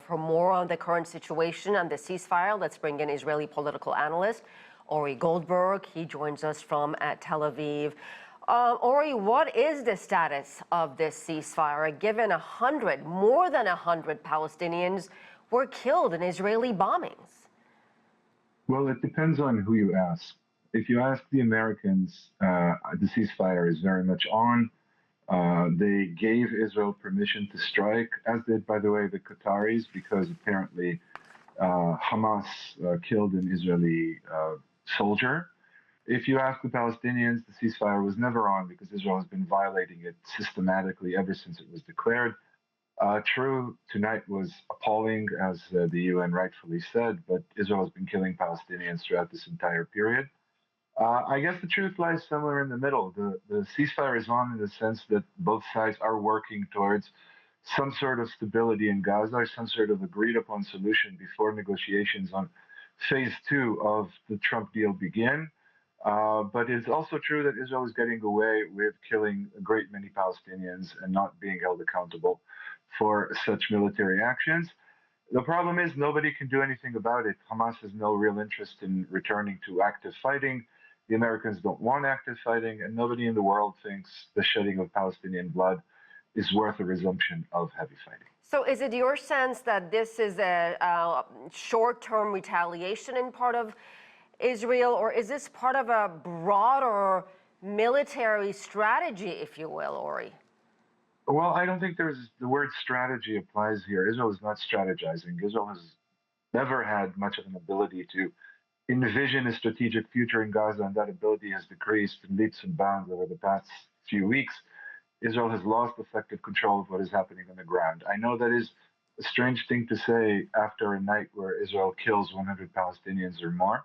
For more on the current situation and the ceasefire, let's bring in Israeli political analyst Ori Goldberg. He joins us from Tel Aviv. Ori, what is the status of this ceasefire, given more than 100 Palestinians were killed in Israeli bombings? Well, it depends on who you ask. If you ask the Americans, the ceasefire is very much on. They gave Israel permission to strike, as did, by the way, the Qataris, because apparently Hamas killed an Israeli soldier. If you ask the Palestinians, the ceasefire was never on because Israel has been violating it systematically ever since it was declared. True, tonight was appalling, as the UN rightfully said, but Israel has been killing Palestinians throughout this entire period. I guess the truth lies somewhere in the middle. The ceasefire is on in the sense that both sides are working towards some sort of stability in Gaza, or some sort of agreed upon solution before negotiations on phase 2 of the Trump deal begin. But it's also true that Israel is getting away with killing a great many Palestinians and not being held accountable for such military actions. The problem is nobody can do anything about it. Hamas has no real interest in returning to active fighting. The Americans don't want active fighting, and nobody in the world thinks the shedding of Palestinian blood is worth a resumption of heavy fighting. So is it your sense that this is a short-term retaliation in part of Israel, or is this part of a broader military strategy, if you will, Ori? Well, I don't think the word strategy applies here. Israel is not strategizing. Israel has never had much of an ability to envision a strategic future in Gaza, and that ability has decreased in leaps and bounds over the past few weeks. Israel has lost effective control of what is happening on the ground. I know that is a strange thing to say after a night where Israel kills 100 Palestinians or more,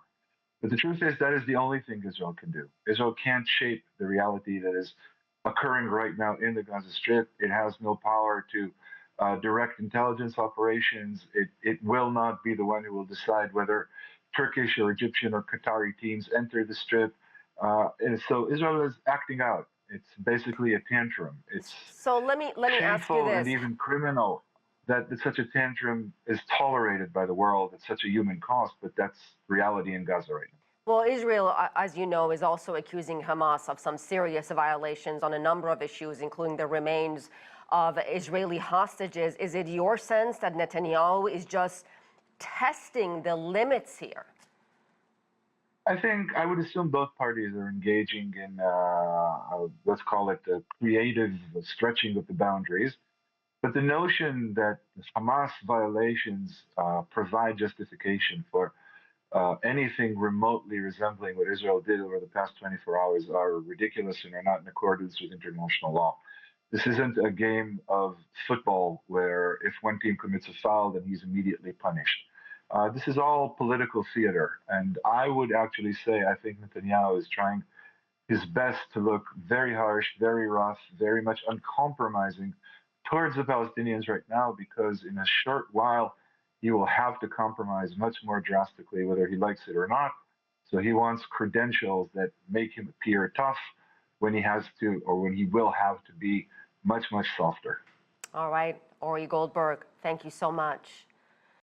but the truth is that is the only thing Israel can do. Israel can't shape the reality that is occurring right now in the Gaza Strip. It has no power to direct intelligence operations. It will not be the one who will decide whether Turkish or Egyptian or Qatari teams enter the Strip. And so Israel is acting out. It's basically a tantrum. It's so let me ask you this. And even criminal that such a tantrum is tolerated by the world at such a human cost, but that's reality in Gaza right now. Well, Israel, as you know, is also accusing Hamas of some serious violations on a number of issues, including the remains of Israeli hostages. Is it your sense that Netanyahu is just testing the limits here? I think I would assume both parties are engaging in, let's call it the creative stretching of the boundaries. But the notion that Hamas violations provide justification for anything remotely resembling what Israel did over the past 24 hours are ridiculous and are not in accordance with international law. This isn't a game of football where if one team commits a foul, then he's immediately punished. This is all political theater. And I would actually say I think Netanyahu is trying his best to look very harsh, very rough, very much uncompromising towards the Palestinians right now, because in a short while, he will have to compromise much more drastically, whether he likes it or not. So he wants credentials that make him appear tough when he has to, or when he will have to be much, much softer. All right, Ori Goldberg, thank you so much.